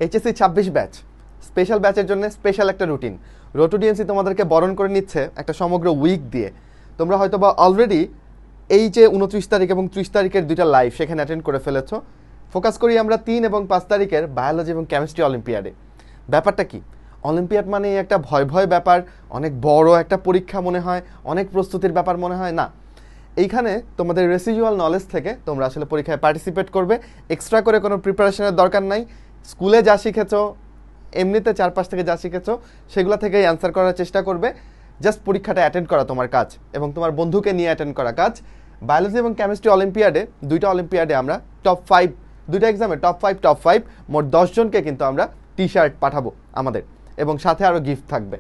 HSC 26 batch, special ব্যাচের জন্য special একটা রুটিন। রোটো ডিএমসি তোমাদেরকে বরণ করে নিচ্ছে একটা সমগ্র উইক দিয়ে। তোমরা হয়তো বা অলরেডি এই যে 29 তারিখ এবং 30 তারিখের দুইটা লাইভ সেখানে অ্যাটেন্ড করে ফেলেছো। ফোকাস করি আমরা 3 এবং 5 তারিখের বায়োলজি এবং কেমিস্ট্রি অলিম্পিয়াডে। ব্যাপারটা কি? অলিম্পিয়াড মানে একটা ভয় ভয় ব্যাপার, অনেক বড় একটা পরীক্ষা মনে হয়, অনেক প্রস্তুতির ব্যাপার মনে হয় না। এইখানে তোমাদের রেসিজুয়াল নলেজ থেকে তোমরা আসলে পরীক্ষায় পার্টিসিপেট করবে। এক্সট্রা করে কোনো প্রিপারেশনের দরকার নাই। স্কুলে যা শিখেছো, এমনিতে চারপাশ থেকে যা শিখেছো, সেগুলো থেকেই অ্যান্সার করার চেষ্টা করবে। জাস্ট পরীক্ষাটা অ্যাটেন্ড করা তোমার কাজ, এবং তোমার বন্ধুকে নিয়ে অ্যাটেন্ড করা কাজ। বায়োলজি এবং কেমিস্ট্রি অলিম্পিয়াডে, দুইটা অলিম্পিয়াডে আমরা টপ 5, দুইটা এক্সামে টপ 5 মোট 10 জনকে কিন্তু আমরা টি শার্ট পাঠাবো আমাদের, এবং সাথে আরও গিফট থাকবে।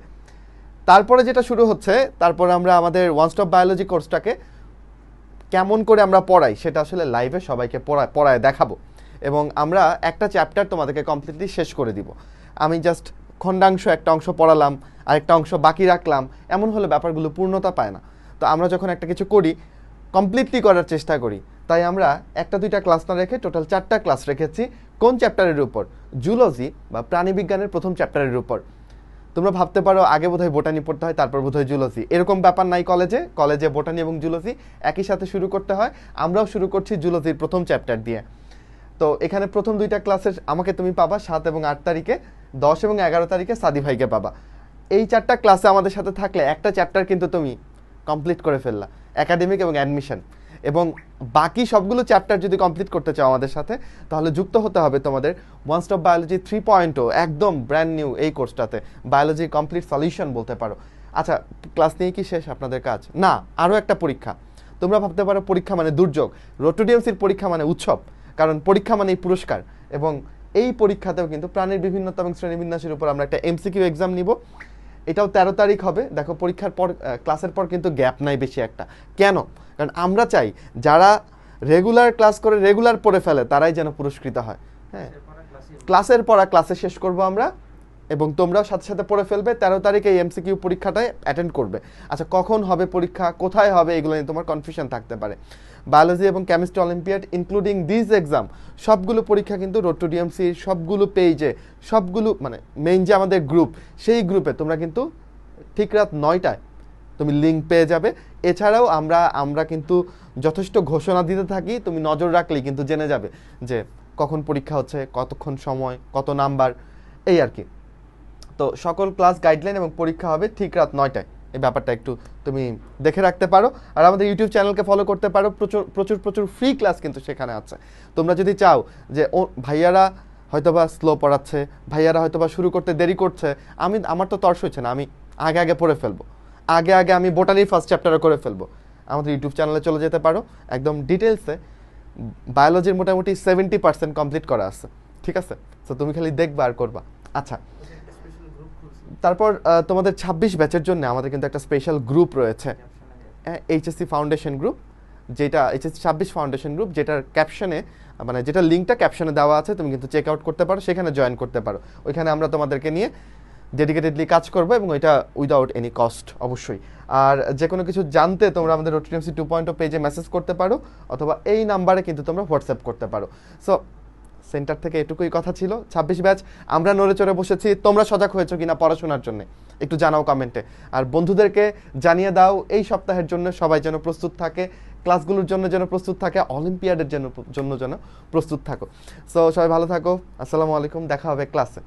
তারপরে যেটা শুরু হচ্ছে, তারপরে আমরা আমাদের ওয়ান স্টপ বায়োলজি কোর্সটাকে কেমন করে আমরা পড়াই সেটা আসলে লাইভে সবাইকে পড়ায় দেখাবো, এবং আমরা একটা চ্যাপ্টার তোমাদেরকে কমপ্লিটলি শেষ করে দিব। আমি জাস্ট খণ্ডাংশ একটা অংশ পড়ালাম, আরেকটা অংশ বাকি রাখলাম, এমন হলে ব্যাপারগুলো পূর্ণতা পায় না। তো আমরা যখন একটা কিছু করি, কমপ্লিটলি করার চেষ্টা করি। তাই আমরা একটা দুইটা ক্লাস না রেখে টোটাল 4টা ক্লাস রেখেছি। কোন চ্যাপ্টারের উপর? জুলজি বা প্রাণীবিজ্ঞানের প্রথম চ্যাপ্টারের উপর। তোমরা ভাবতে পারো আগে বোধহয় বোটানি পড়তে হয়, তারপর বোধহয় জুলজি। এরকম ব্যাপার নাই কলেজে বোটানি এবং জুলজি একই সাথে শুরু করতে হয়। আমরাও শুরু করছি জুলজির প্রথম চ্যাপ্টার দিয়ে। তো এখানে প্রথম দুইটা ক্লাসের আমাকে তুমি পাবা 7 এবং 8 তারিখে, 10 এবং 11 তারিখে সাদি ভাইকে পাবা। এই 4টা ক্লাসে আমাদের সাথে থাকলে একটা চ্যাপ্টার কিন্তু তুমি কমপ্লিট করে ফেললা, একাডেমিক এবং অ্যাডমিশন। এবং বাকি সবগুলো চ্যাপ্টার যদি কমপ্লিট করতে চাও আমাদের সাথে, তাহলে যুক্ত হতে হবে তোমাদের ওয়ান স্টপ বায়োলজি 3.0, একদম ব্র্যান্ড নিউ এই কোর্সটাতে। বায়োলজি কমপ্লিট সলিউশন বলতে পারো। আচ্ছা, ক্লাস নিয়ে কি শেষ আপনাদের কাজ? না, আরও একটা পরীক্ষা। তোমরা ভাবতে পারো পরীক্ষা মানে দুর্যোগ, রোটো ডিএমসির পরীক্ষা মানে উৎসব, কারণ পরীক্ষা মানেই পুরস্কার। এবং এই পরীক্ষাতেও কিন্তু প্রাণীর বিভিন্নতা এবং শ্রেণীবিন্যাসের উপর আমরা একটা এমসিকিউ এক্সাম নিব। এটাও 13 তারিখ হবে। দেখো, পরীক্ষার পর ক্লাসের পর কিন্তু গ্যাপ নাই বেশি একটা। কেন? কারণ আমরা চাই যারা রেগুলার ক্লাস করে রেগুলার পড়ে ফেলে তারাই যেন পুরস্কৃত হয়। হ্যাঁ, ক্লাসের পড়া ক্লাসে শেষ করব আমরা, এবং তোমরাও সাথে সাথে পড়ে ফেলবে। 13 তারিখে এই এমসিকিউ পরীক্ষাটায় অ্যাটেন্ড করবে। আচ্ছা, কখন হবে পরীক্ষা, কোথায় হবে, এগুলো নিয়ে তোমার কনফিউশন থাকতে পারে। বায়োলজি এবং chemistry olympiad including this exam, সবগুলো পরীক্ষা কিন্তু রোটো ডিএমসির সবগুলো পেজে, সবগুলো মানে মেইন যে আমাদের গ্রুপ, সেই গ্রুপে তোমরা কিন্তু ঠিক রাত 9টায় তুমি লিঙ্ক পেয়ে যাবে। এছাড়াও আমরা কিন্তু যথেষ্ট ঘোষণা দিতে থাকি, তুমি নজর রাখলেই কিন্তু জেনে যাবে যে কখন পরীক্ষা হচ্ছে, কতক্ষণ সময়, কত নাম্বার, এই আর কি। তো সকল ক্লাস গাইডলাইন এবং পরীক্ষা হবে ঠিক রাত 9টায়। এই ব্যাপারটা একটু তুমি দেখে রাখতে পারো। আর আমাদের ইউটিউব চ্যানেলকে ফলো করতে পারো। প্রচুর ফ্রি ক্লাস কিন্তু সেখানে আছে। তোমরা যদি চাও যে ভাইয়ারা হয়তোবা স্লো পড়াচ্ছে, ভাইয়ারা হয়তোবা শুরু করতে দেরি করছে, আমার তো তর্স হচ্ছে না, আমি আগে পড়ে ফেলবো, আগে আমি বোটানির ফার্স্ট চ্যাপ্টারও করে ফেলবো, আমাদের ইউটিউব চ্যানেলে চলে যেতে পারো। একদম ডিটেলসে বায়োলজির মোটামুটি 70% কমপ্লিট করা আছে। ঠিক আছে? তো তুমি খালি দেখবা আর করবা। আচ্ছা, তারপর তোমাদের 26 ব্যাচের জন্য আমাদের কিন্তু একটা স্পেশাল গ্রুপ রয়েছে, এইচএসসি ফাউন্ডেশন গ্রুপ, যেটা এইচএসসি 26 ফাউন্ডেশন গ্রুপ, যেটার ক্যাপশনে মানে যেটা লিঙ্কটা ক্যাপশনে দেওয়া আছে, তুমি কিন্তু চেক আউট করতে পারো, সেখানে জয়েন করতে পারো। ওইখানে আমরা তোমাদেরকে নিয়ে ডেডিকেটেডলি কাজ করবো, এবং এটা উইদাউট এনি কস্ট অবশ্যই। আর যে কোনো কিছু জানতে তোমরা আমাদের রোটো ডিএমসি 2.0 পেজে মেসেজ করতে পারো, অথবা এই নাম্বারে কিন্তু তোমরা হোয়াটসঅ্যাপ করতে পারো। সো সেন্টার থেকে এটুকুই কথা ছিল। 26 ব্যাচ আমরা নড়ে চড়ে বসেছি। তোমরা সজাগ হয়েছো কিনা পড়াশোনার জন্য একটু জানাও কমেন্টে। আর বন্ধুদেরকে জানিয়ে দাও এই সপ্তাহের জন্য সবাই যেন প্রস্তুত থাকে, ক্লাসগুলোর জন্য যেন প্রস্তুত থাকে, অলিম্পিয়াডের জন্য যেন প্রস্তুত থাকো। সো সবাই ভালো থাকো। আসসালামু আলাইকুম, দেখা হবে ক্লাসে।